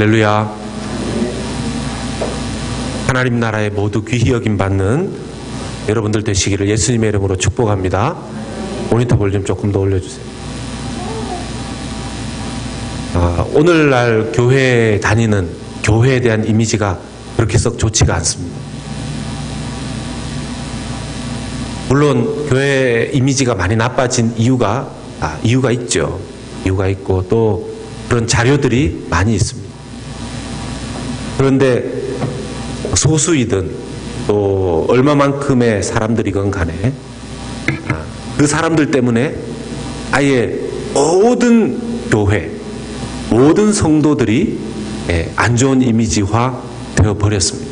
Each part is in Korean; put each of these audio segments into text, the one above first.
할렐루야. 하나님 나라에 모두 귀히 여김받는 여러분들 되시기를 예수님의 이름으로 축복합니다. 모니터 볼륨 조금 더 올려주세요. 오늘날 교회에 다니는 교회에 대한 이미지가 그렇게 썩 좋지가 않습니다. 물론 교회 이미지가 많이 나빠진 이유가 있죠. 이유가 있고 또 그런 자료들이 많이 있습니다. 그런데 소수이든 또 얼마만큼의 사람들이건 간에 그 사람들 때문에 아예 모든 교회, 모든 성도들이 안 좋은 이미지화 되어버렸습니다.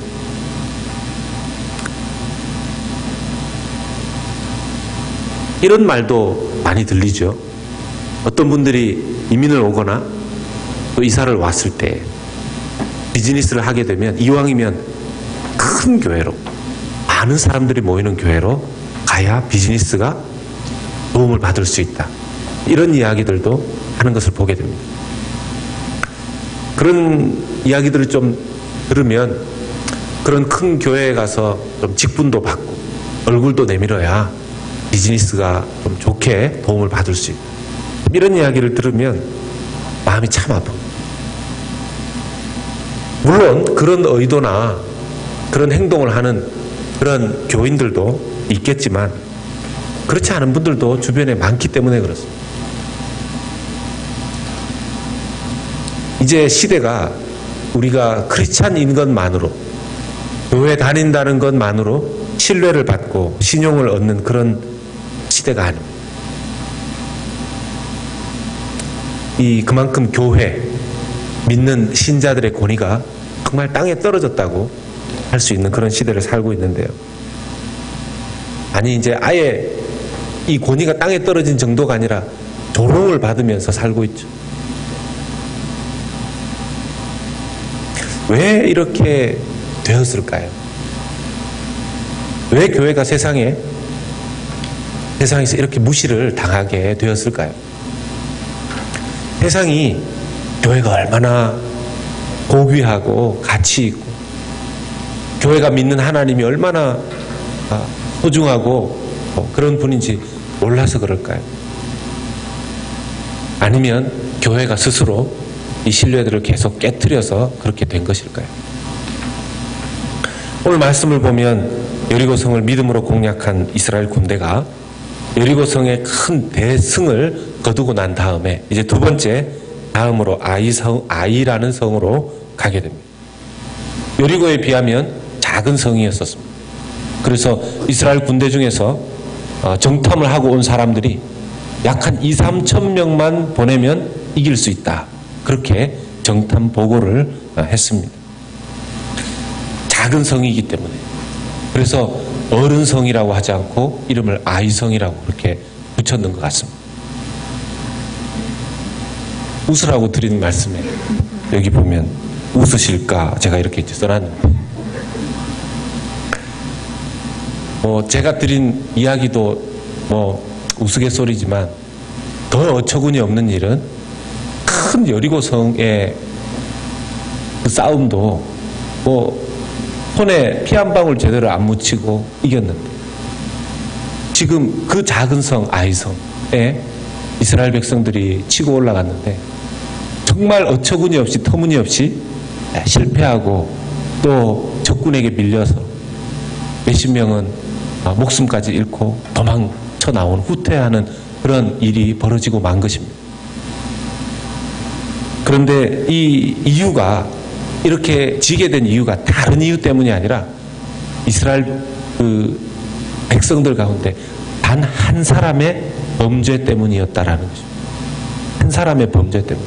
이런 말도 많이 들리죠. 어떤 분들이 이민을 오거나 또 이사를 왔을 때 비즈니스를 하게 되면 이왕이면 큰 교회로, 많은 사람들이 모이는 교회로 가야 비즈니스가 도움을 받을 수 있다. 이런 이야기들도 하는 것을 보게 됩니다. 그런 이야기들을 좀 들으면 그런 큰 교회에 가서 좀 직분도 받고 얼굴도 내밀어야 비즈니스가 좀 좋게 도움을 받을 수 있다. 이런 이야기를 들으면 마음이 참 아픕니다. 물론 그런 의도나 그런 행동을 하는 그런 교인들도 있겠지만 그렇지 않은 분들도 주변에 많기 때문에 그렇습니다. 이제 시대가 우리가 크리스찬인 것만으로, 교회 다닌다는 것만으로 신뢰를 받고 신용을 얻는 그런 시대가 아닙니다. 그만큼 교회, 믿는 신자들의 권위가 정말 땅에 떨어졌다고 할 수 있는 그런 시대를 살고 있는데요. 아니 이제 아예 이 권위가 땅에 떨어진 정도가 아니라 조롱을 받으면서 살고 있죠. 왜 이렇게 되었을까요? 왜 교회가 세상에서 이렇게 무시를 당하게 되었을까요? 세상이 교회가 얼마나 고귀하고 가치 있고 교회가 믿는 하나님이 얼마나 소중하고 그런 분인지 몰라서 그럴까요? 아니면 교회가 스스로 이 신뢰들을 계속 깨트려서 그렇게 된 것일까요? 오늘 말씀을 보면 여리고성을 믿음으로 공략한 이스라엘 군대가 여리고성의 큰 대승을 거두고 난 다음에 이제 두 번째 다음으로 아이라는 성으로 가게 됩니다. 여리고에 비하면 작은 성이었었습니다. 그래서 이스라엘 군대 중에서 정탐을 하고 온 사람들이 약 한 2~3천 명만 보내면 이길 수 있다. 그렇게 정탐 보고를 했습니다. 작은 성이기 때문에. 그래서 어른성이라고 하지 않고 이름을 아이성이라고 그렇게 붙였는 것 같습니다. 웃으라고 드린 말씀에 여기 보면 웃으실까 제가 이렇게 써놨는데 제가 드린 이야기도 우스갯소리지만 더 어처구니 없는 일은 큰 여리고성의 그 싸움도 손에 피 한 방울 제대로 안 묻히고 이겼는데 지금 그 작은 성 아이성에 이스라엘 백성들이 치고 올라갔는데 정말 어처구니 없이 터무니없이 실패하고 또 적군에게 밀려서 몇십 명은 목숨까지 잃고 도망쳐 나온 후퇴하는 그런 일이 벌어지고 만 것입니다. 그런데 이 이유가 이렇게 지게 된 이유가 다른 이유 때문이 아니라 이스라엘 백성들 가운데 단 한 사람의 범죄 때문이었다라는 것입니다. 한 사람의 범죄 때문에.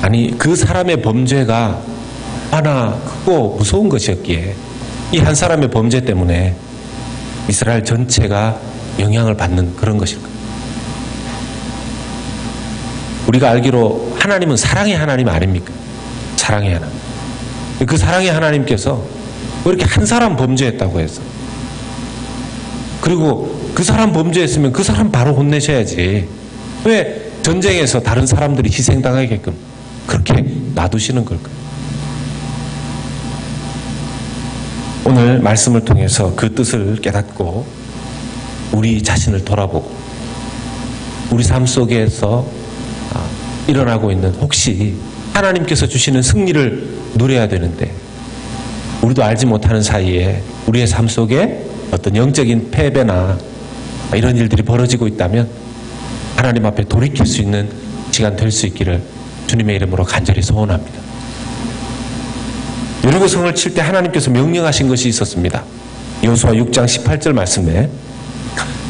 아니 그 사람의 범죄가 얼마나 크고 무서운 것이었기에 이 한 사람의 범죄 때문에 이스라엘 전체가 영향을 받는 그런 것일까? 우리가 알기로 하나님은 사랑의 하나님 아닙니까? 사랑의 하나님. 그 사랑의 하나님께서 왜 이렇게 한 사람 범죄했다고 해서 그리고 그 사람 범죄했으면 그 사람 바로 혼내셔야지 왜 전쟁에서 다른 사람들이 희생당하게끔 그렇게 놔두시는 걸까요? 오늘 말씀을 통해서 그 뜻을 깨닫고 우리 자신을 돌아보고 우리 삶 속에서 일어나고 있는 혹시 하나님께서 주시는 승리를 누려야 되는데 우리도 알지 못하는 사이에 우리의 삶 속에 어떤 영적인 패배나 이런 일들이 벌어지고 있다면 하나님 앞에 돌이킬 수 있는 시간 될 수 있기를 주님의 이름으로 간절히 소원합니다. 여리고성을 칠 때 하나님께서 명령하신 것이 있었습니다. 여호수아 6장 18절 말씀에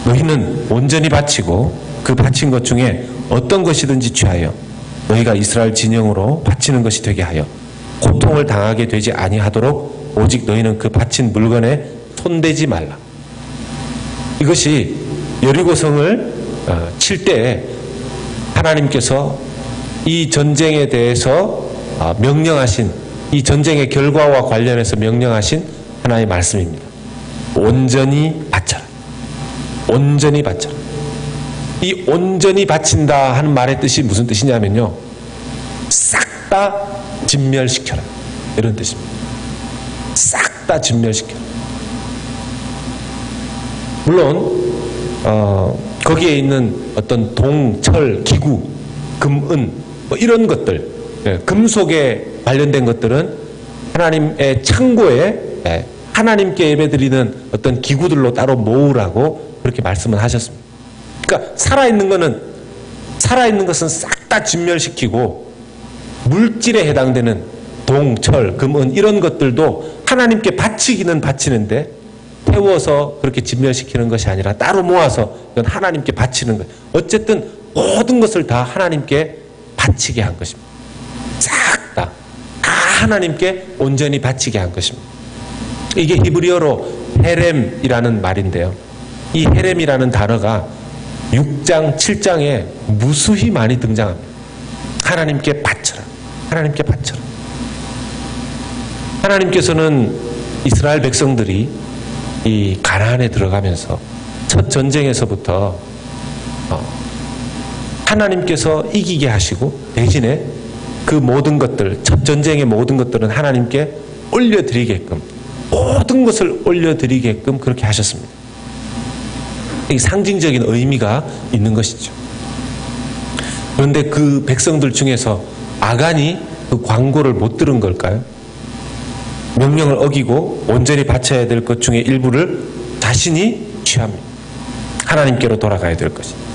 너희는 온전히 바치고 그 바친 것 중에 어떤 것이든지 취하여 너희가 이스라엘 진영으로 바치는 것이 되게 하여 고통을 당하게 되지 아니하도록 오직 너희는 그 바친 물건에 손대지 말라. 이것이 여리고성을 칠 때 하나님께서 이 전쟁에 대해서 명령하신 이 전쟁의 결과와 관련해서 명령하신 하나의 말씀입니다. 온전히 바쳐라. 온전히 바쳐라. 이 온전히 바친다 하는 말의 뜻이 무슨 뜻이냐면요, 싹 다 진멸시켜라 이런 뜻입니다. 싹 다 진멸시켜라. 물론 거기에 있는 어떤 동, 철, 기구, 금, 은 뭐 이런 것들, 금속에 관련된 것들은 하나님의 창고에 하나님께 예배드리는 어떤 기구들로 따로 모으라고 그렇게 말씀을 하셨습니다. 그러니까 살아있는 것은 싹 다 진멸시키고 물질에 해당되는 동, 철, 금, 은 이런 것들도 하나님께 바치기는 바치는데 태워서 그렇게 진멸시키는 것이 아니라 따로 모아서 이건 하나님께 바치는 것. 어쨌든 모든 것을 다 하나님께 바치게 한 것입니다. 싹 다 하나님께 온전히 바치게 한 것입니다. 이게 히브리어로 헤렘이라는 말인데요. 이 헤렘이라는 단어가 6장, 7장에 무수히 많이 등장합니다. 하나님께 바쳐라. 하나님께 바쳐라. 하나님께서는 이스라엘 백성들이 이 가나안에 들어가면서 첫 전쟁에서부터 하나님께서 이기게 하시고 대신에 그 모든 것들, 첫 전쟁의 모든 것들은 하나님께 올려드리게끔, 모든 것을 올려드리게끔 그렇게 하셨습니다. 이 상징적인 의미가 있는 것이죠. 그런데 그 백성들 중에서 아간이 그 광고를 못 들은 걸까요? 명령을 어기고 온전히 바쳐야 될 것 중에 일부를 자신이 취합니다. 하나님께로 돌아가야 될 것입니다.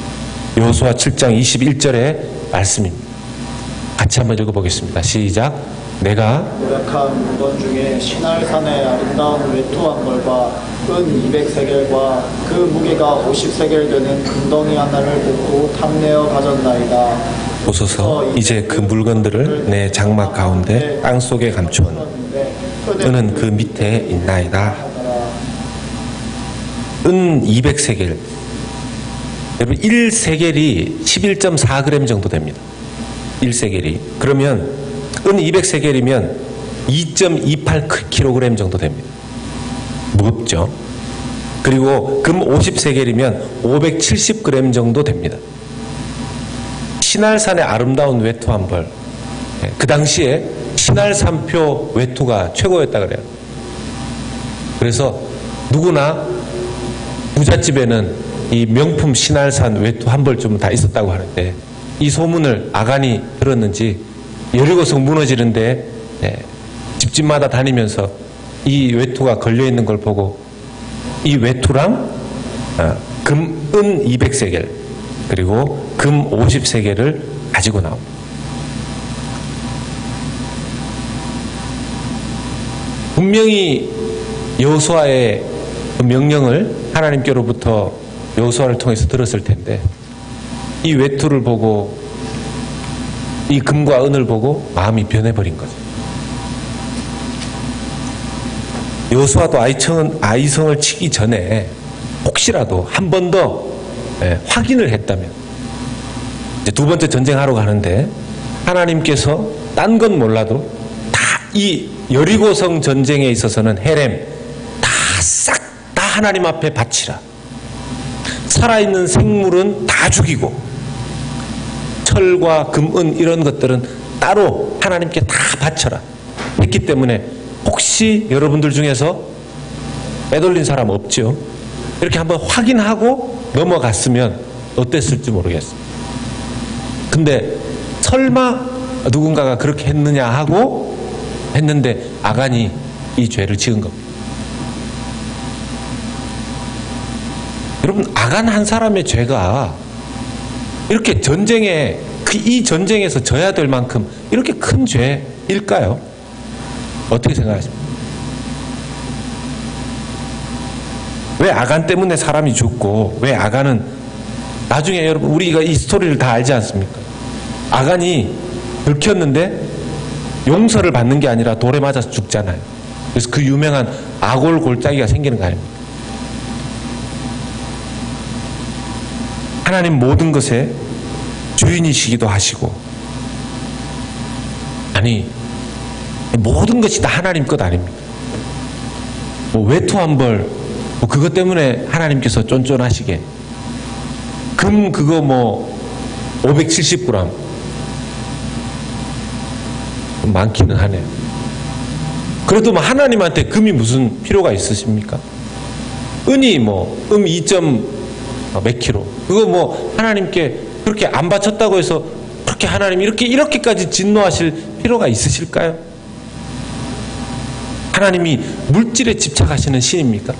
여호수아 7장 21절의 말씀입니다. 같이 한번 읽어보겠습니다. 시작. 내가 노력한 물건 중에 시날산의 아름다운 외투한 벌과 은 200세겔과 그 무게가 50세겔 되는 금덩이 하나를 뽑고 탐내어 가졌나이다. 보소서 이제 그 물건들을 내 장막 가운데 땅속에 감추었는데 은은 그 밑에 있나이다. 은 200세겔, 여러분 1세겔이 11.4g 정도 됩니다. 1세겔이. 그러면 은 200세겔이면 2.28kg 정도 됩니다. 무겁죠. 그리고 금 50세겔이면 570g 정도 됩니다. 신할산의 아름다운 외투 한 벌. 그 당시에 신할산표 외투가 최고였다 그래요. 그래서 누구나 부잣집에는 이 명품 신할산 외투 한 벌쯤은 다 있었다고 하는데, 이 소문을 아간이 들었는지 여리고성 무너지는데 집집마다 다니면서 이 외투가 걸려있는 걸 보고 이 외투랑 금, 은 200세겔 그리고 금 50세겔을 가지고 나옵니다. 분명히 여호수아의 그 명령을 하나님께로부터 여호수아를 통해서 들었을 텐데, 이 외투를 보고 이 금과 은을 보고 마음이 변해버린 거죠. 여호수아도 아이성을 치기 전에 혹시라도 한 번 더 확인을 했다면, 이제 두 번째 전쟁하러 가는데 하나님께서 딴 건 몰라도 다 이 여리고성 전쟁에 있어서는 헤렘 다 싹 다 하나님 앞에 바치라. 살아있는 생물은 다 죽이고 철과 금, 은 이런 것들은 따로 하나님께 다 바쳐라 했기 때문에 혹시 여러분들 중에서 빼돌린 사람 없죠? 이렇게 한번 확인하고 넘어갔으면 어땠을지 모르겠어요. 근데 설마 누군가가 그렇게 했느냐 하고 했는데 아간이 이 죄를 지은 겁니다. 여러분, 아간 한 사람의 죄가 이렇게 전쟁에, 이 전쟁에서 져야 될 만큼 이렇게 큰 죄일까요? 어떻게 생각하십니까? 왜 아간 때문에 사람이 죽고, 왜 아간은 나중에 여러분 우리가 이 스토리를 다 알지 않습니까? 아간이 들켰는데 용서를 받는 게 아니라 돌에 맞아서 죽잖아요. 그래서 그 유명한 아골 골짜기가 생기는 거 아닙니까? 하나님 모든 것의 주인이시기도 하시고, 아니 모든 것이 다 하나님 것 아닙니까? 뭐 외투 한 벌, 뭐 그것 때문에 하나님께서 쫀쫀하시게, 금 그거 뭐 570g 많기는 하네요. 그래도 뭐 하나님한테 금이 무슨 필요가 있으십니까? 은이 뭐 2점 몇 킬로, 그거 뭐 하나님께 그렇게 안 바쳤다고 해서 그렇게 하나님 이렇게까지 진노하실 필요가 있으실까요? 하나님이 물질에 집착하시는 신입니까?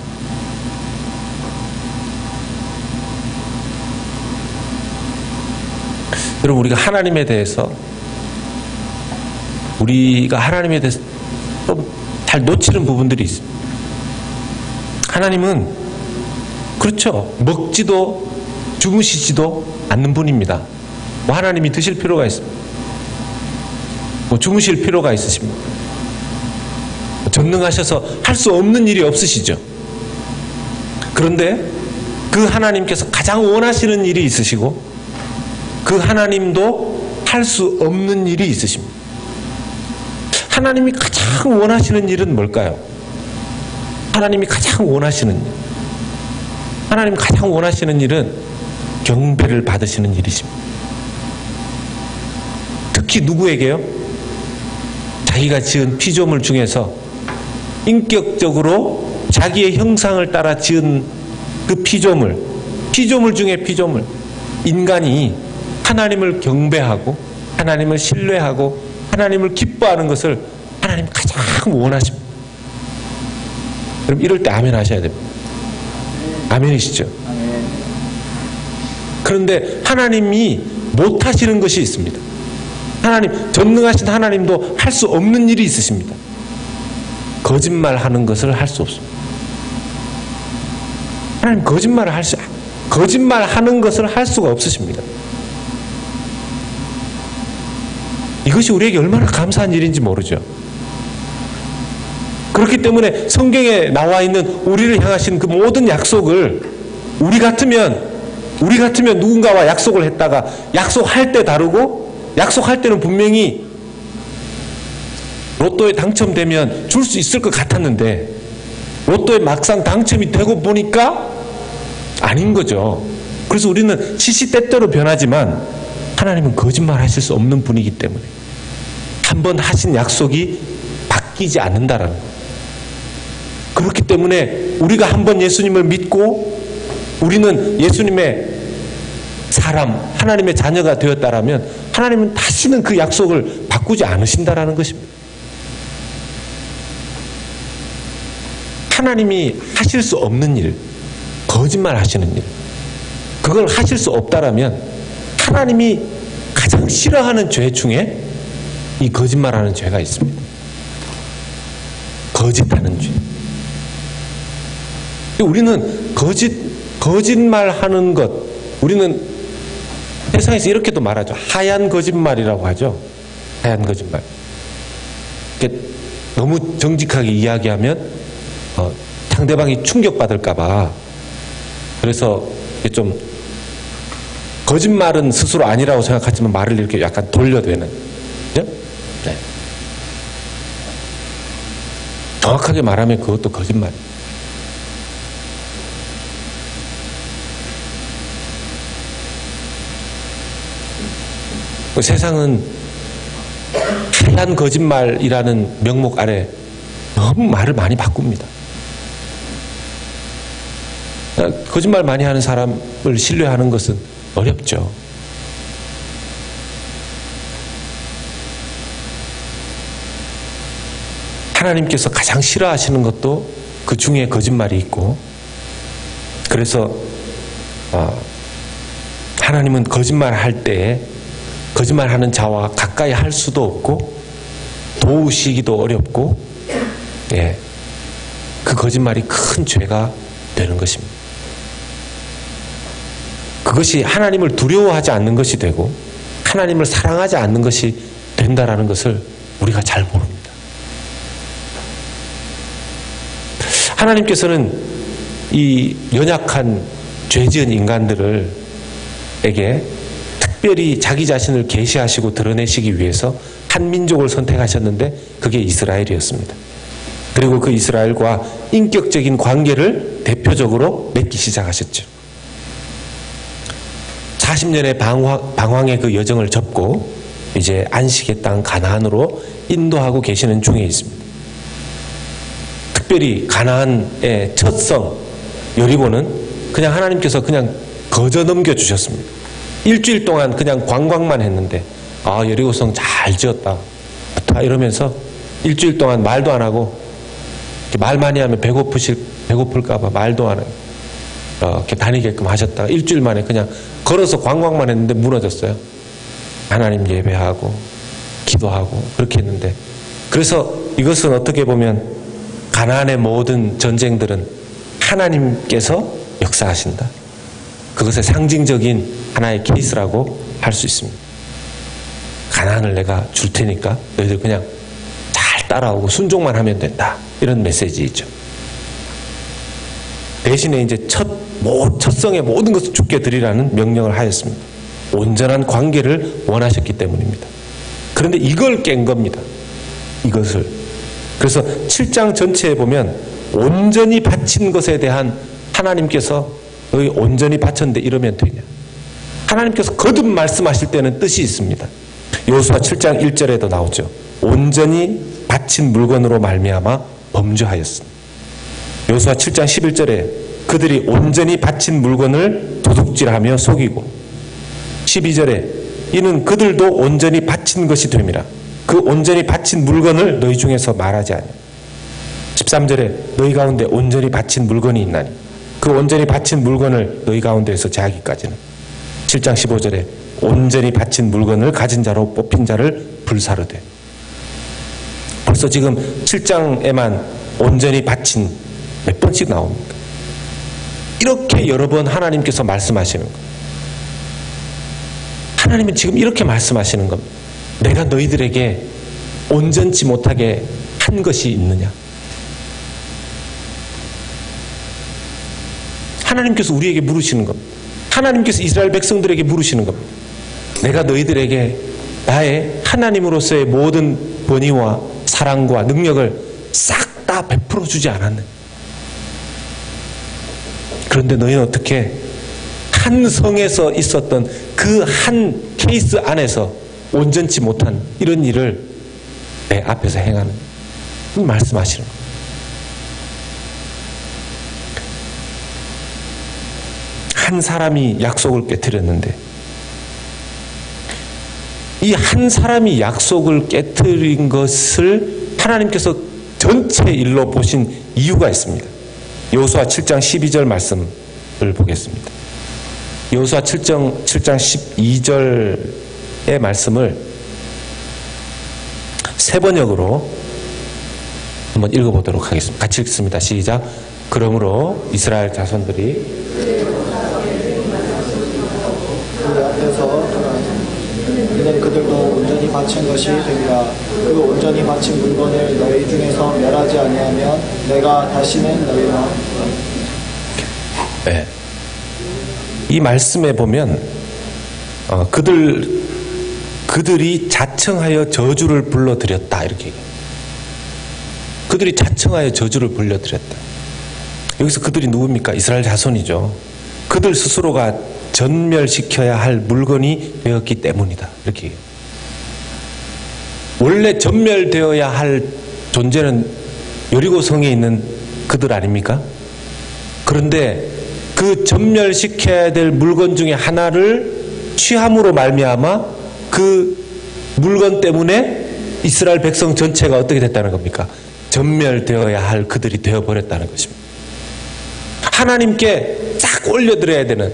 여러분, 우리가 하나님에 대해서 좀 잘 놓치는 부분들이 있습니다. 하나님은 그렇죠, 먹지도 주무시지도 않는 분입니다. 뭐 하나님이 드실 필요가 있습니다. 뭐 주무실 필요가 있으십니까? 전능하셔서 할 수 없는 일이 없으시죠. 그런데 그 하나님께서 가장 원하시는 일이 있으시고, 그 하나님도 할 수 없는 일이 있으십니다. 하나님이 가장 원하시는 일은 뭘까요? 하나님이 가장 원하시는 일, 하나님 가장 원하시는 일은 경배를 받으시는 일이십니다. 특히 누구에게요? 자기가 지은 피조물 중에서 인격적으로 자기의 형상을 따라 지은 그 피조물 중에 피조물, 인간이 하나님을 경배하고 하나님을 신뢰하고 하나님을 기뻐하는 것을 하나님 가장 원하십니다. 그럼 이럴 때 아멘 하셔야 됩니다. 아멘이시죠? 그런데 하나님이 못하시는 것이 있습니다. 하나님, 전능하신 하나님도 할 수 없는 일이 있으십니다. 거짓말하는 것을 할 수 없습니다. 하나님 거짓말하는 것을 할 수가 없으십니다. 이것이 우리에게 얼마나 감사한 일인지 모르죠. 그렇기 때문에 성경에 나와 있는 우리를 향하신 그 모든 약속을 우리 같으면 누군가와 약속을 했다가 약속할 때 다르고, 약속할 때는 분명히 로또에 당첨되면 줄 수 있을 것 같았는데 로또에 막상 당첨이 되고 보니까 아닌 거죠. 그래서 우리는 시시때때로 변하지만 하나님은 거짓말 하실 수 없는 분이기 때문에 한번 하신 약속이 바뀌지 않는다라는 거예요. 그렇기 때문에 우리가 한번 예수님을 믿고 우리는 예수님의 사람, 하나님의 자녀가 되었다라면 하나님은 다시는 그 약속을 바꾸지 않으신다라는 것입니다. 하나님이 하실 수 없는 일, 거짓말 하시는 일, 그걸 하실 수 없다라면 하나님이 가장 싫어하는 죄 중에 이 거짓말하는 죄가 있습니다. 거짓하는 죄. 우리는 거짓말하는 것, 우리는 세상에서 이렇게도 말하죠. 하얀 거짓말이라고 하죠. 하얀 거짓말. 너무 정직하게 이야기하면 상대방이 충격받을까봐, 그래서 좀 거짓말은 스스로 아니라고 생각하지만 말을 이렇게 약간 돌려대는, 그죠? 네. 정확하게 말하면 그것도 거짓말. 세상은 하얀 거짓말이라는 명목 아래 너무 말을 많이 바꿉니다. 거짓말 많이 하는 사람을 신뢰하는 것은 어렵죠. 하나님께서 가장 싫어하시는 것도 그 중에 거짓말이 있고, 그래서 하나님은 거짓말할 때에 거짓말하는 자와 가까이 할 수도 없고 도우시기도 어렵고, 그 거짓말이 큰 죄가 되는 것입니다. 그것이 하나님을 두려워하지 않는 것이 되고 하나님을 사랑하지 않는 것이 된다라는 것을 우리가 잘 모릅니다. 하나님께서는 이 연약한 죄지은 인간들에게 특별히 자기 자신을 계시하시고 드러내시기 위해서 한 민족을 선택하셨는데 그게 이스라엘이었습니다. 그리고 그 이스라엘과 인격적인 관계를 대표적으로 맺기 시작하셨죠. 40년의 방황의 그 여정을 접고 이제 안식의 땅 가나안으로 인도하고 계시는 중에 있습니다. 특별히 가나안의 첫 성 여리고는 그냥 하나님께서 그냥 거저 넘겨주셨습니다. 일주일 동안 그냥 관광만 했는데 여리고성 잘 지었다 이러면서 일주일 동안 말도 안 하고, 말 많이 하면 배고플까봐 말도 안 하고 이렇게 다니게끔 하셨다가 일주일 만에 그냥 걸어서 관광만 했는데 무너졌어요. 하나님 예배하고 기도하고 그렇게 했는데, 그래서 이것은 어떻게 보면 가나안의 모든 전쟁들은 하나님께서 역사하신다, 그것의 상징적인 하나의 케이스라고 할 수 있습니다. 가나안을 내가 줄 테니까 너희들 그냥 잘 따라오고 순종만 하면 된다, 이런 메시지이죠. 대신에 이제 첫 성의 모든 것을 주께 드리라는 명령을 하였습니다. 온전한 관계를 원하셨기 때문입니다. 그런데 이걸 깬 겁니다. 이것을. 그래서 7장 전체에 보면 온전히 바친 것에 대한 하나님께서 너희 온전히 바쳤는데 이러면 되냐. 하나님께서 거듭 말씀하실 때는 뜻이 있습니다. 여호수아 7장 1절에도 나오죠. 온전히 바친 물건으로 말미암아 범죄하였습니다. 여호수아 7장 11절에 그들이 온전히 바친 물건을 도둑질하며 속이고, 12절에 이는 그들도 온전히 바친 것이 됨이라. 그 온전히 바친 물건을 너희 중에서 말하지 아니하니. 13절에 너희 가운데 온전히 바친 물건이 있나니 그 온전히 바친 물건을 너희 가운데에서 제하기까지는. 7장 15절에 온전히 바친 물건을 가진 자로 뽑힌 자를 불사르되. 벌써 지금 7장에만 온전히 바친 몇 번씩 나옵니다. 이렇게 여러 번 하나님께서 말씀하시는 거예요. 하나님은 지금 이렇게 말씀하시는 겁니다. 내가 너희들에게 온전치 못하게 한 것이 있느냐. 하나님께서 우리에게 물으시는 겁니다. 하나님께서 이스라엘 백성들에게 물으시는 겁니다. 내가 너희들에게 나의 하나님으로서의 모든 권위와 사랑과 능력을 싹 다 베풀어 주지 않았느냐. 그런데 너희는 어떻게 한 성에서 있었던 그 한 케이스 안에서 온전치 못한 이런 일을 내 앞에서 행하는, 말씀하시는 거예요. 한 사람이 약속을 깨뜨렸는데 이 한 사람이 약속을 깨뜨린 것을 하나님께서 전체 일로 보신 이유가 있습니다. 여호수아 7장 12절 말씀을 보겠습니다. 여호수아 7장 12절의 말씀을 세 번역으로 한번 읽어보도록 하겠습니다. 같이 읽습니다. 시작. 그러므로 이스라엘 자손들이 그 앞에서 이는 그들도 온전히 바친 것이 되리라. 그 온전히 바친 물건을 너희 중에서 멸하지 아니하면 내가 다시는 너희와. 네. 이 말씀에 보면 그들이 자청하여 저주를 불러드렸다 이렇게 얘기해요. 그들이 자청하여 저주를 불러드렸다. 여기서 그들이 누굽니까? 이스라엘 자손이죠. 그들 스스로가 전멸시켜야 할 물건이 되었기 때문이다. 이렇게 얘기해요. 원래 전멸되어야 할 존재는 여리고성에 있는 그들 아닙니까? 그런데 그 전멸시켜야 될 물건 중에 하나를 취함으로 말미암아 그 물건 때문에 이스라엘 백성 전체가 어떻게 됐다는 겁니까? 전멸되어야 할 그들이 되어버렸다는 것입니다. 하나님께 싹 올려드려야 되는,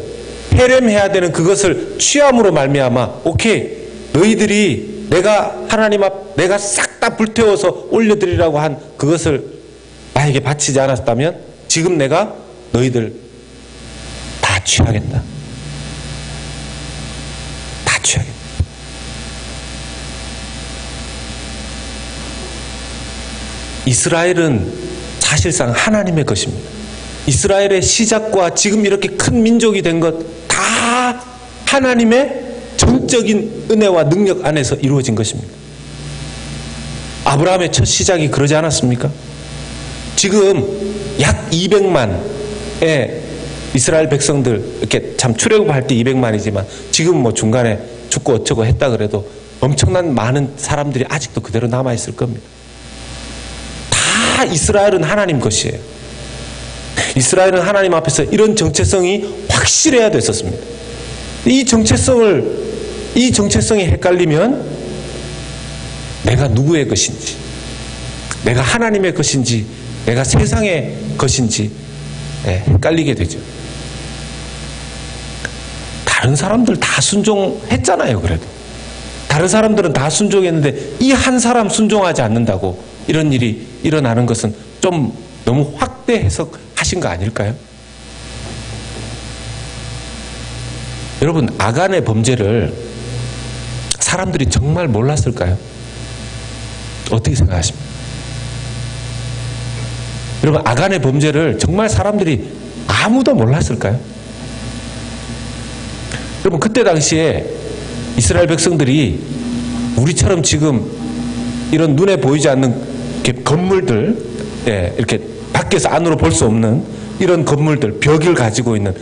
해렘해야 되는 그것을 취함으로 말미암아 오케이, 너희들이 내가 하나님 앞 내가 싹 다 불태워서 올려드리라고 한 그것을 나에게 바치지 않았다면 지금 내가 너희들 다 취하겠다. 다 취하겠다. 이스라엘은 사실상 하나님의 것입니다. 이스라엘의 시작과 지금 이렇게 큰 민족이 된 것 다 하나님의 전적인 은혜와 능력 안에서 이루어진 것입니다. 아브라함의 첫 시작이 그러지 않았습니까? 지금 약 200만의 이스라엘 백성들, 이렇게 참 출애굽할 때 200만이지만 지금 뭐 중간에 죽고 어쩌고 했다 그래도 엄청난 많은 사람들이 아직도 그대로 남아있을 겁니다. 다 이스라엘은 하나님 것이에요. 이스라엘은 하나님 앞에서 이런 정체성이 확실해야 됐었습니다. 이 정체성이 헷갈리면 내가 누구의 것인지, 내가 하나님의 것인지, 내가 세상의 것인지 헷갈리게 되죠. 다른 사람들 다 순종했잖아요. 그래도 다른 사람들은 다 순종했는데 이 한 사람 순종하지 않는다고 이런 일이 일어나는 것은 좀 너무 확대 해석하신 거 아닐까요? 여러분, 아간의 범죄를 사람들이 정말 몰랐을까요? 어떻게 생각하십니까? 여러분, 아간의 범죄를 정말 사람들이 아무도 몰랐을까요? 여러분, 그때 당시에 이스라엘 백성들이 우리처럼 지금 이런 눈에 보이지 않는 이렇게 건물들, 이렇게 밖에서 안으로 볼 수 없는 이런 건물들, 벽을 가지고 있는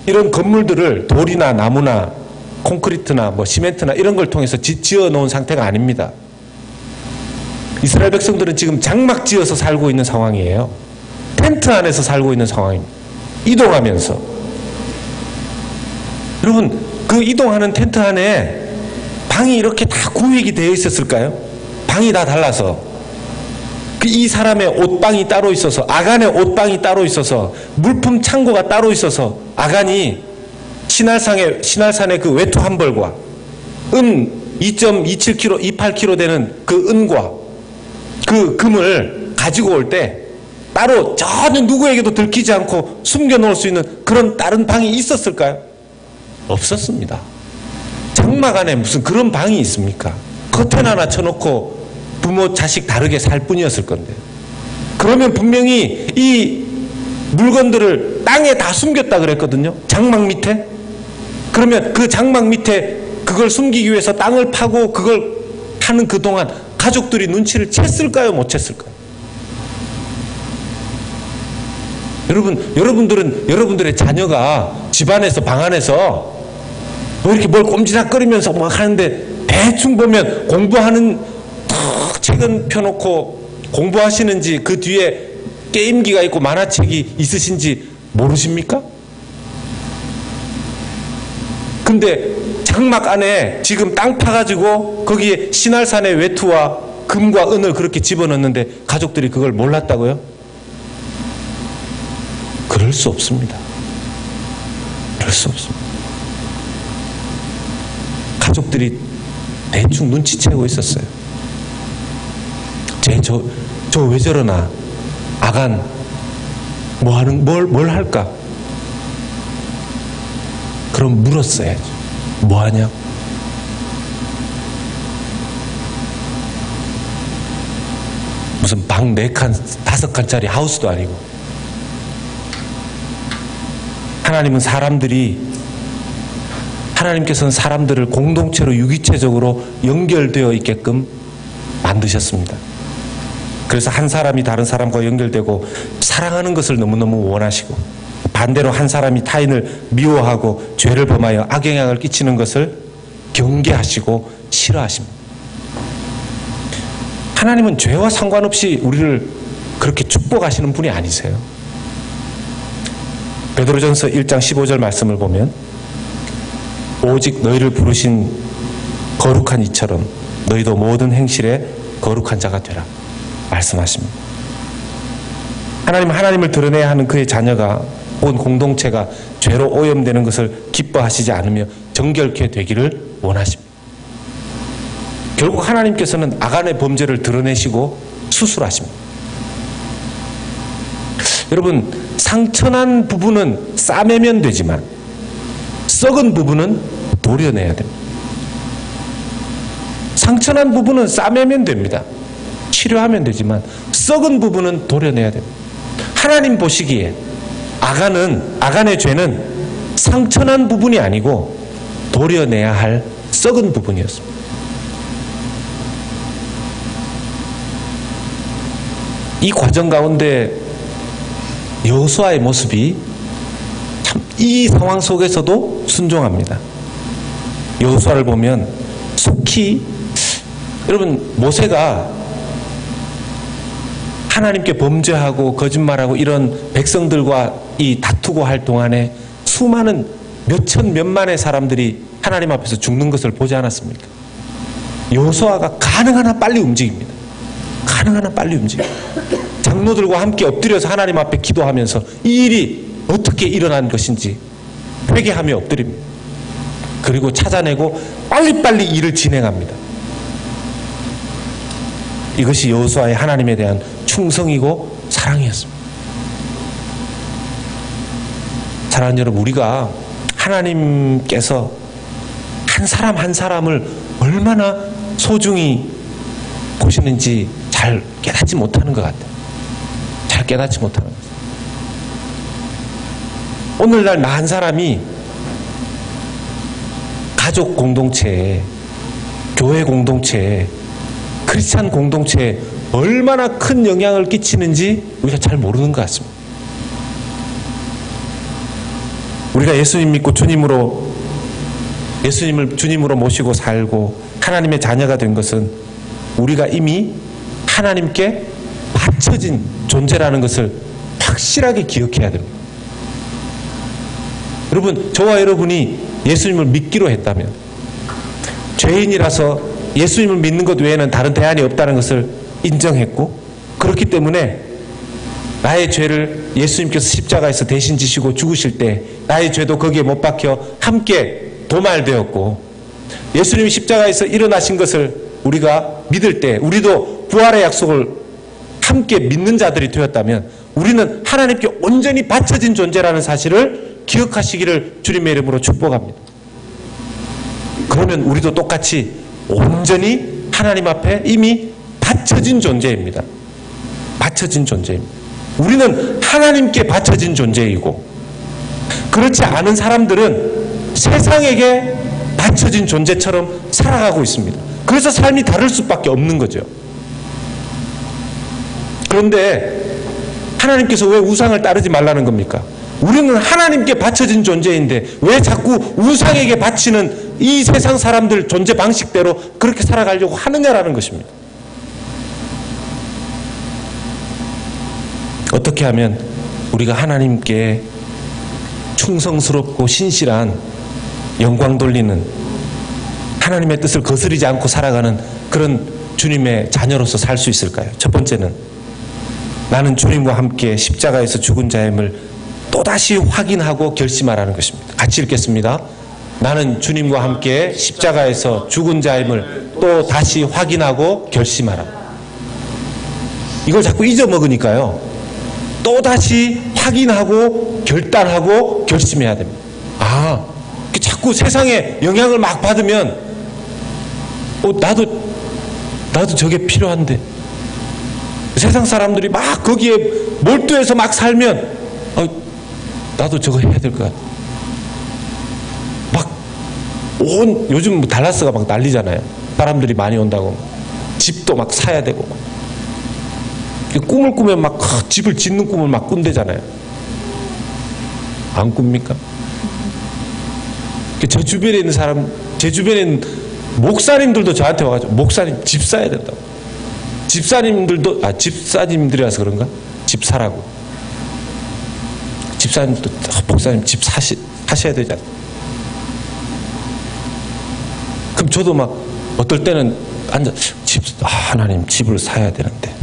이런 건물들을 돌이나 나무나 콘크리트나 뭐 시멘트나 이런 걸 통해서 지어 놓은 상태가 아닙니다. 이스라엘 백성들은 지금 장막 지어서 살고 있는 상황이에요. 텐트 안에서 살고 있는 상황입니다. 이동하면서. 여러분, 그 이동하는 텐트 안에 방이 이렇게 다 구획이 되어 있었을까요? 방이 다 달라서. 이 사람의 옷방이 따로 있어서, 아간의 옷방이 따로 있어서, 물품 창고가 따로 있어서 아간이 신할산의 그 외투 한 벌과 은 2.27kg, 28kg 되는 그 은과 그 금을 가지고 올 때 따로 전혀 누구에게도 들키지 않고 숨겨놓을 수 있는 그런 다른 방이 있었을까요? 없었습니다. 장막 안에 무슨 그런 방이 있습니까? 커튼 하나 쳐놓고 부모 자식 다르게 살 뿐이었을 건데. 그러면 분명히 이 물건들을 땅에 다 숨겼다 그랬거든요. 장막 밑에. 그러면 그 장막 밑에 그걸 숨기기 위해서 땅을 파고 그걸 하는 그동안 가족들이 눈치를 챘을까요? 못 챘을까요? 여러분들은 여러분들의 자녀가 집안에서 방 안에서 뭐 이렇게 뭘 꼼지락거리면서 막 하는데 대충 보면 공부하는 책은 펴놓고 공부하시는지 그 뒤에 게임기가 있고 만화책이 있으신지 모르십니까? 근데 장막 안에 지금 땅 파가지고 거기에 신할산의 외투와 금과 은을 그렇게 집어넣는데 가족들이 그걸 몰랐다고요? 그럴 수 없습니다. 그럴 수 없습니다. 가족들이 대충 눈치채고 있었어요. 저 왜 저러나? 아간 뭘 할까? 그럼 물었어야죠. 뭐 하냐? 무슨 방 4칸, 5칸짜리 하우스도 아니고. 하나님께서는 사람들을 공동체로 유기체적으로 연결되어 있게끔 만드셨습니다. 그래서 한 사람이 다른 사람과 연결되고 사랑하는 것을 너무너무 원하시고 반대로 한 사람이 타인을 미워하고 죄를 범하여 악영향을 끼치는 것을 경계하시고 싫어하십니다. 하나님은 죄와 상관없이 우리를 그렇게 축복하시는 분이 아니세요. 베드로전서 1장 15절 말씀을 보면 오직 너희를 부르신 거룩한 이처럼 너희도 모든 행실에 거룩한 자가 되라 말씀하십니다. 하나님은 하나님을 드러내야 하는 그의 자녀가 혹은 공동체가 죄로 오염되는 것을 기뻐하시지 않으며 정결케 되기를 원하십니다. 결국 하나님께서는 악안의 범죄를 드러내시고 수술하십니다. 여러분, 상처난 부분은 싸매면 되지만 썩은 부분은 도려내야 됩니다. 상처난 부분은 싸매면 됩니다. 치료하면 되지만 썩은 부분은 도려내야 됩니다. 하나님 보시기에 악안의 죄는 상처난 부분이 아니고 도려내야 할 썩은 부분이었습니다. 이 과정 가운데 여호수아의 모습이 참 이 상황 속에서도 순종합니다. 여호수아를 보면 속히 여러분 모세가 하나님께 범죄하고 거짓말하고 이런 백성들과 이 다투고 할 동안에 수많은 몇천 몇만의 사람들이 하나님 앞에서 죽는 것을 보지 않았습니까? 여호수아가 가능한 한 빨리 움직입니다. 가능한 한 빨리 움직입니다. 장로들과 함께 엎드려서 하나님 앞에 기도하면서 이 일이 어떻게 일어난 것인지 회개하며 엎드립니다. 그리고 찾아내고 빨리빨리 일을 진행합니다. 이것이 여호수아의 하나님에 대한 충성이고 사랑이었습니다. 사랑하는 여러분, 우리가 하나님께서 한 사람 한 사람을 얼마나 소중히 보시는지 잘 깨닫지 못하는 것 같아요. 잘 깨닫지 못하는 것 같아요. 오늘날 나 한 사람이 가족 공동체에, 교회 공동체에, 크리스찬 공동체에 얼마나 큰 영향을 끼치는지 우리가 잘 모르는 것 같습니다. 우리가 예수님 믿고 예수님을 주님으로 모시고 살고 하나님의 자녀가 된 것은 우리가 이미 하나님께 바쳐진 존재라는 것을 확실하게 기억해야 됩니다. 여러분, 저와 여러분이 예수님을 믿기로 했다면, 죄인이라서 예수님을 믿는 것 외에는 다른 대안이 없다는 것을 인정했고, 그렇기 때문에 나의 죄를 예수님께서 십자가에서 대신 지시고 죽으실 때 나의 죄도 거기에 못 박혀 함께 도말되었고, 예수님이 십자가에서 일어나신 것을 우리가 믿을 때 우리도 부활의 약속을 함께 믿는 자들이 되었다면 우리는 하나님께 온전히 바쳐진 존재라는 사실을 기억하시기를 주님의 이름으로 축복합니다. 그러면 우리도 똑같이 온전히 하나님 앞에 이미 바쳐진 존재입니다. 바쳐진 존재입니다. 우리는 하나님께 바쳐진 존재이고, 그렇지 않은 사람들은 세상에게 바쳐진 존재처럼 살아가고 있습니다. 그래서 삶이 다를 수밖에 없는 거죠. 그런데 하나님께서 왜 우상을 따르지 말라는 겁니까? 우리는 하나님께 바쳐진 존재인데 왜 자꾸 우상에게 바치는 이 세상 사람들 존재 방식대로 그렇게 살아가려고 하느냐라는 것입니다. 어떻게 하면 우리가 하나님께 충성스럽고 신실한, 영광 돌리는, 하나님의 뜻을 거스르지 않고 살아가는 그런 주님의 자녀로서 살 수 있을까요? 첫 번째는 나는 주님과 함께 십자가에서 죽은 자임을 또다시 확인하고 결심하라는 것입니다. 같이 읽겠습니다. 나는 주님과 함께 십자가에서 죽은 자임을 또 다시 확인하고 결심하라. 이걸 자꾸 잊어먹으니까요, 또 다시 확인하고 결단하고 결심해야 됩니다. 자꾸 세상에 영향을 막 받으면 나도 저게 필요한데, 세상 사람들이 막 거기에 몰두해서 막 살면 나도 저거 해야 될 것 같아. 요즘 뭐 달라스가 막 난리잖아요. 사람들이 많이 온다고. 집도 막 사야 되고. 꿈을 꾸면 막 집을 짓는 꿈을 막 꾼대잖아요. 방구입니까? 제 주변에 있는 사람, 제 주변에 있는 목사님들도 저한테 와가지고 목사님 집 사야 된다고. 집사님들도, 집사님들이라서 그런가? 집 사라고. 집사님도 목사님 집 사셔야 되지 않나? 그럼 저도 막 어떨 때는 앉아 하나님 집을 사야 되는데,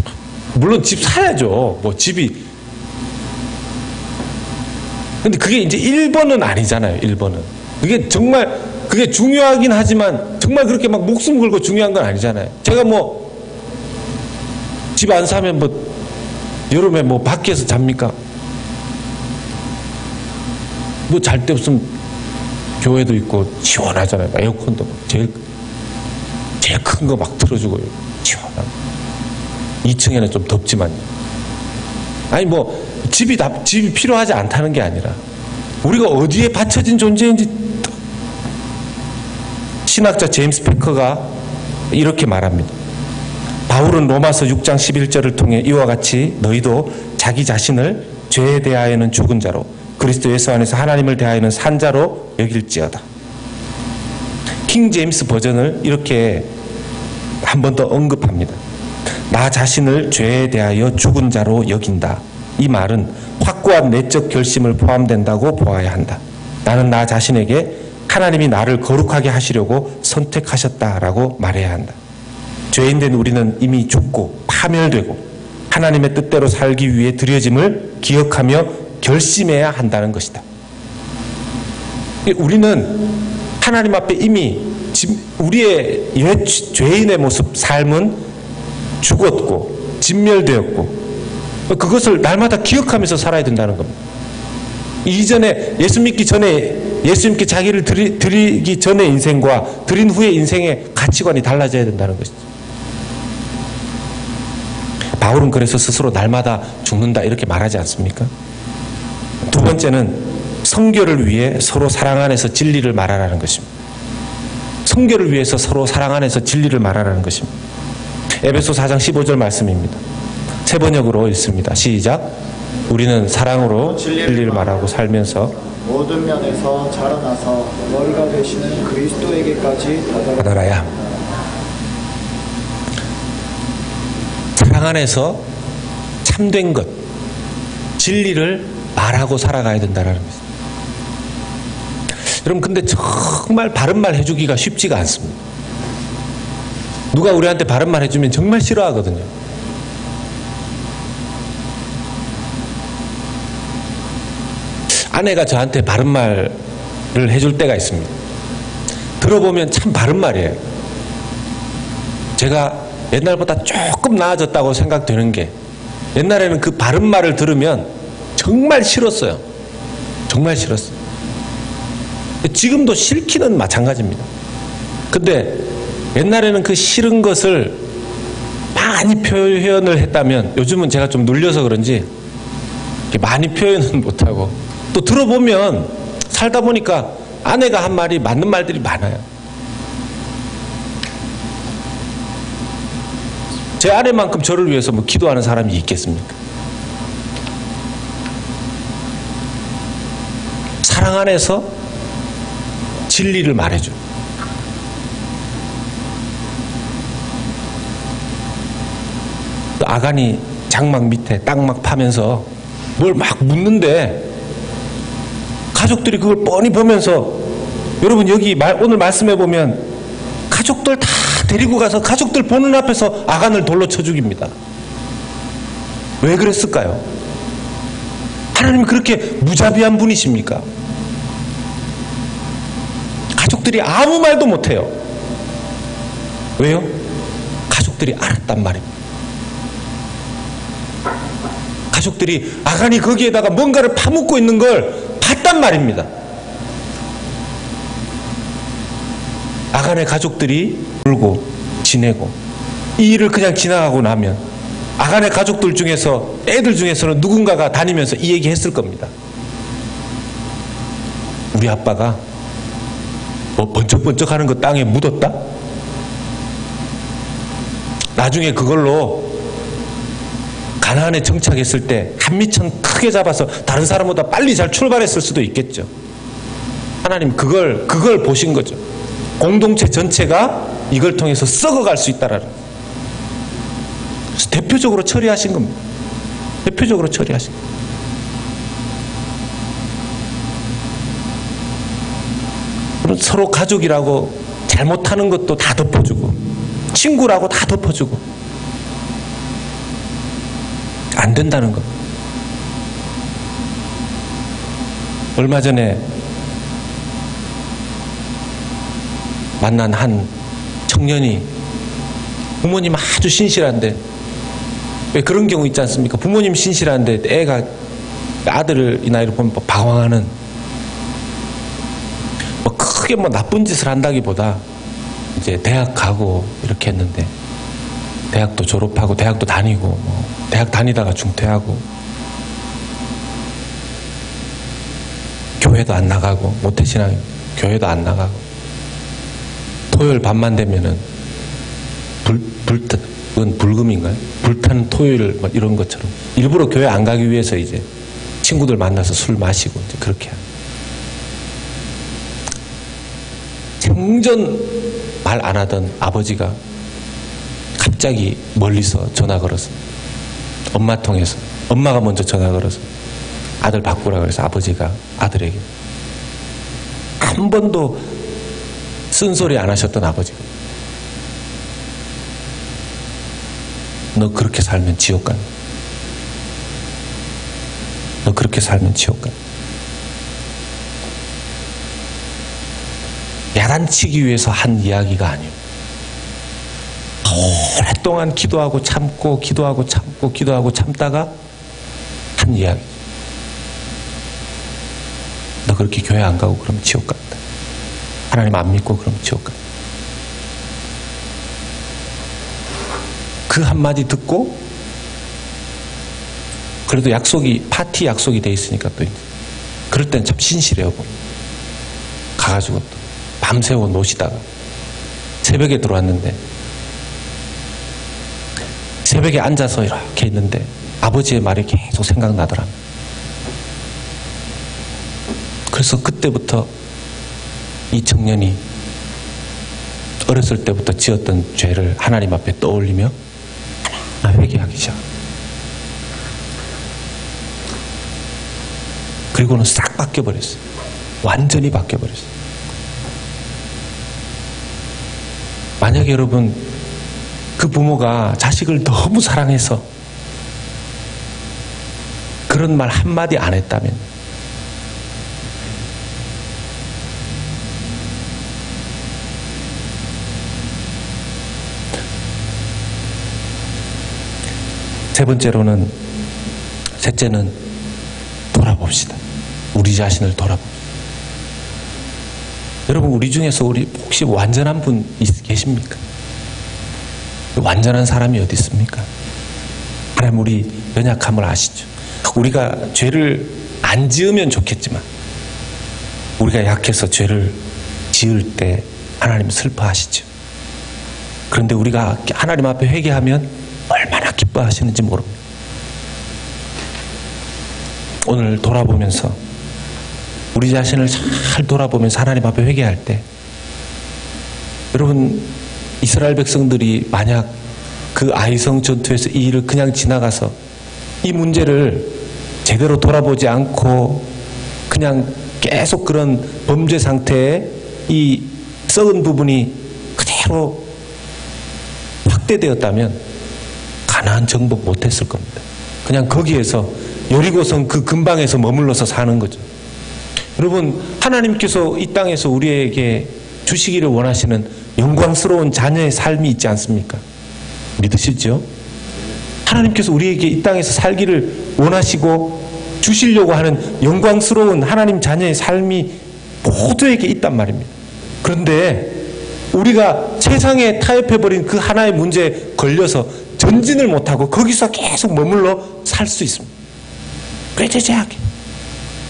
물론 집 사야죠. 뭐 집이. 근데 그게 이제 1번은 아니잖아요. 1번은. 그게 정말 그게 중요하긴 하지만 정말 그렇게 막 목숨 걸고 중요한 건 아니잖아요. 제가 뭐 집 안 사면 뭐 여름에 뭐 밖에서 잡니까? 뭐 잘 데 없으면 교회도 있고 시원하잖아요. 에어컨도 막 제일 큰 거 막 틀어주고 시원하고. 2층에는 좀 덥지만요. 아니 뭐 집이 필요하지 않다는 게 아니라 우리가 어디에 받쳐진 존재인지. 신학자 제임스 패커가 이렇게 말합니다. 바울은 로마서 6장 11절을 통해 이와 같이 너희도 자기 자신을 죄에 대하여는 죽은 자로 그리스도 예수 안에서 하나님을 대하여는 산 자로 여길지어다. 킹 제임스 버전을 이렇게 한 번 더 언급합니다. 나 자신을 죄에 대하여 죽은 자로 여긴다. 이 말은 확고한 내적 결심을 포함된다고 보아야 한다. 나는 나 자신에게 하나님이 나를 거룩하게 하시려고 선택하셨다라고 말해야 한다. 죄인된 우리는 이미 죽고 파멸되고 하나님의 뜻대로 살기 위해 드려짐을 기억하며 결심해야 한다는 것이다. 우리는 하나님 앞에 이미 우리의 옛 죄인의 모습, 삶은 죽었고 진멸되었고 그것을 날마다 기억하면서 살아야 된다는 겁니다. 이전에 예수 믿기 전에 예수님께 자기를 드리기 전의 인생과 드린 후의 인생의 가치관이 달라져야 된다는 것이죠. 바울은 그래서 스스로 날마다 죽는다 이렇게 말하지 않습니까? 두 번째는 성결을 위해 서로 사랑 안에서 진리를 말하라는 것입니다. 성결을 위해서 서로 사랑 안에서 진리를 말하라는 것입니다. 에베소 4장 15절 말씀입니다. 세 번역으로 읽습니다. 시작. 우리는 사랑으로 진리를 말하고 살면서 모든 면에서 자라나서 머리가 되시는 그리스도에게까지 다다라야 합니다. 사랑 안에서 참된 것, 진리를 말하고 살아가야 된다는 것입니다. 여러분 근데 정말 바른 말 해주기가 쉽지가 않습니다. 누가 우리한테 바른 말 해주면 정말 싫어하거든요. 아내가 저한테 바른 말을 해줄 때가 있습니다. 들어보면 참 바른 말이에요. 제가 옛날보다 조금 나아졌다고 생각되는 게 옛날에는 그 바른 말을 들으면 정말 싫었어요. 정말 싫었어요. 지금도 싫기는 마찬가지입니다. 근데 옛날에는 그 싫은 것을 많이 표현을 했다면 요즘은 제가 좀 눌려서 그런지 많이 표현은 못하고 또 들어보면 살다 보니까 아내가 한 말이 맞는 말들이 많아요. 제 아내만큼 저를 위해서 뭐 기도하는 사람이 있겠습니까? 사랑 안에서 진리를 말해줘. 아간이 장막 밑에 땅 막 파면서 뭘 막 묻는데 가족들이 그걸 뻔히 보면서 여러분 여기 오늘 말씀해 보면 가족들 다 데리고 가서 가족들 보는 앞에서 아간을 돌로 쳐 죽입니다. 왜 그랬을까요? 하나님이 그렇게 무자비한 분이십니까? 가족들이 아무 말도 못해요. 왜요? 가족들이 알았단 말입니다. 가족들이 아간이 거기에다가 뭔가를 파묻고 있는 걸 봤단 말입니다. 아간의 가족들이 울고 지내고 이 일을 그냥 지나가고 나면 아간의 가족들 중에서 애들 중에서는 누군가가 다니면서 이 얘기 했을 겁니다. 우리 아빠가 뭐 번쩍번쩍 하는 거 땅에 묻었다? 나중에 그걸로 가나안에 정착했을 때 한미천 크게 잡아서 다른 사람보다 빨리 잘 출발했을 수도 있겠죠. 하나님 그걸 보신 거죠. 공동체 전체가 이걸 통해서 썩어갈 수 있다라는. 그래서 대표적으로 처리하신 겁니다. 대표적으로 처리하신 겁니다. 서로 가족이라고 잘못하는 것도 다 덮어주고, 친구라고 다 덮어주고, 안 된다는 것. 얼마 전에 만난 한 청년이 부모님 아주 신실한데, 왜 그런 경우 있지 않습니까? 부모님 신실한데 애가, 아들을 이 나이로 보면 방황하는, 크게 나쁜 짓을 한다기보다 이제 대학 가고 이렇게 했는데, 대학도 졸업하고 대학도 다니고 대학 다니다가 중퇴하고 교회도 안 나가고, 모태신앙 교회도 안 나가고, 토요일 밤만 되면은 그건 불금인가요? 불타는 토요일 이런 것처럼 일부러 교회 안 가기 위해서 이제 친구들 만나서 술 마시고 이제 그렇게 하는. 생전 말 안 하던 아버지가 갑자기 멀리서 전화 걸어서, 엄마 통해서, 엄마가 먼저 전화 걸어서 아들 바꾸라 그래서 아버지가 아들에게, 한 번도 쓴소리 안 하셨던 아버지가, 너 그렇게 살면 지옥 간다. 너 그렇게 살면 지옥 간다. 야단치기 위해서 한 이야기가 아니에요. 오랫동안 기도하고 참고 기도하고 참고 기도하고 참다가 한 이야기. 너 그렇게 교회 안 가고 그러면 지옥 간다. 하나님 안 믿고 그러면 지옥 간다. 그 한마디 듣고, 그래도 약속이, 파티 약속이 돼 있으니까 또 그럴 땐 참 신실해요. 가가지고 또 밤새워 노시다가 새벽에 들어왔는데, 새벽에 앉아서 이렇게 있는데 아버지의 말이 계속 생각나더라. 그래서 그때부터 이 청년이 어렸을 때부터 지었던 죄를 하나님 앞에 떠올리며 하나 회개하기 시작. 그리고는 싹 바뀌어버렸어요. 완전히 바뀌어버렸어요. 만약에 여러분, 그 부모가 자식을 너무 사랑해서 그런 말 한마디 안 했다면, 셋째는 돌아봅시다. 우리 자신을 돌아봅시다. 여러분, 우리 중에서 혹시 완전한 분 계십니까? 완전한 사람이 어디 있습니까? 하나님, 우리 연약함을 아시죠? 우리가 죄를 안 지으면 좋겠지만 우리가 약해서 죄를 지을 때 하나님 슬퍼하시죠. 그런데 우리가 하나님 앞에 회개하면 얼마나 기뻐하시는지 모릅니다. 오늘 돌아보면서, 우리 자신을 잘 돌아보면서 하나님 앞에 회개할 때, 여러분, 이스라엘 백성들이 만약 그 아이성 전투에서 이 일을 그냥 지나가서 이 문제를 제대로 돌아보지 않고 그냥 계속 그런 범죄 상태에 이 썩은 부분이 그대로 확대되었다면 가나안 정복 못했을 겁니다. 그냥 거기에서 여리고성 그 근방에서 머물러서 사는 거죠. 여러분, 하나님께서 이 땅에서 우리에게 주시기를 원하시는 영광스러운 자녀의 삶이 있지 않습니까? 믿으시죠? 하나님께서 우리에게 이 땅에서 살기를 원하시고 주시려고 하는 영광스러운 하나님 자녀의 삶이 모두에게 있단 말입니다. 그런데 우리가 세상에 타협해버린 그 하나의 문제에 걸려서 전진을 못하고 거기서 계속 머물러 살 수 있습니다. 꾀죄죄하게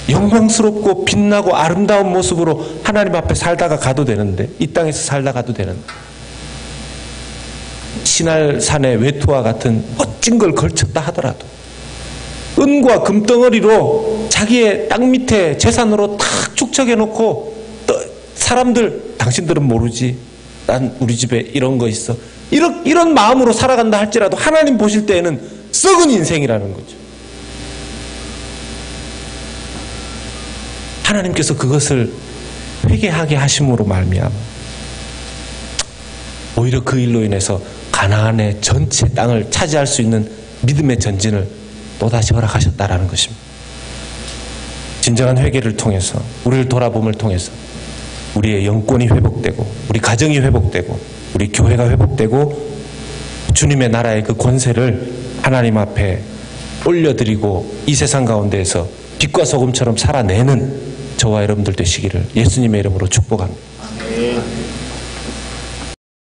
영광스럽고 빛나고 아름다운 모습으로 하나님 앞에 살다가 가도 되는데, 이 땅에서 살다 가도 되는데, 신할산의 외투와 같은 멋진 걸 걸쳤다 하더라도 은과 금덩어리로 자기의 땅 밑에 재산으로 탁 축적해놓고 사람들 당신들은 모르지 난 우리 집에 이런 거 있어 이런 마음으로 살아간다 할지라도 하나님 보실 때에는 썩은 인생이라는 거죠. 하나님께서 그것을 회개하게 하심으로 말미암아 오히려 그 일로 인해서 가나안의 전체 땅을 차지할 수 있는 믿음의 전진을 또다시 허락하셨다라는 것입니다. 진정한 회개를 통해서 우리를 돌아봄을 통해서 우리의 영권이 회복되고 우리 가정이 회복되고 우리 교회가 회복되고 주님의 나라의 그 권세를 하나님 앞에 올려드리고 이 세상 가운데에서 빛과 소금처럼 살아내는 저와 여러분들 되시기를 예수님의 이름으로 축복합니다.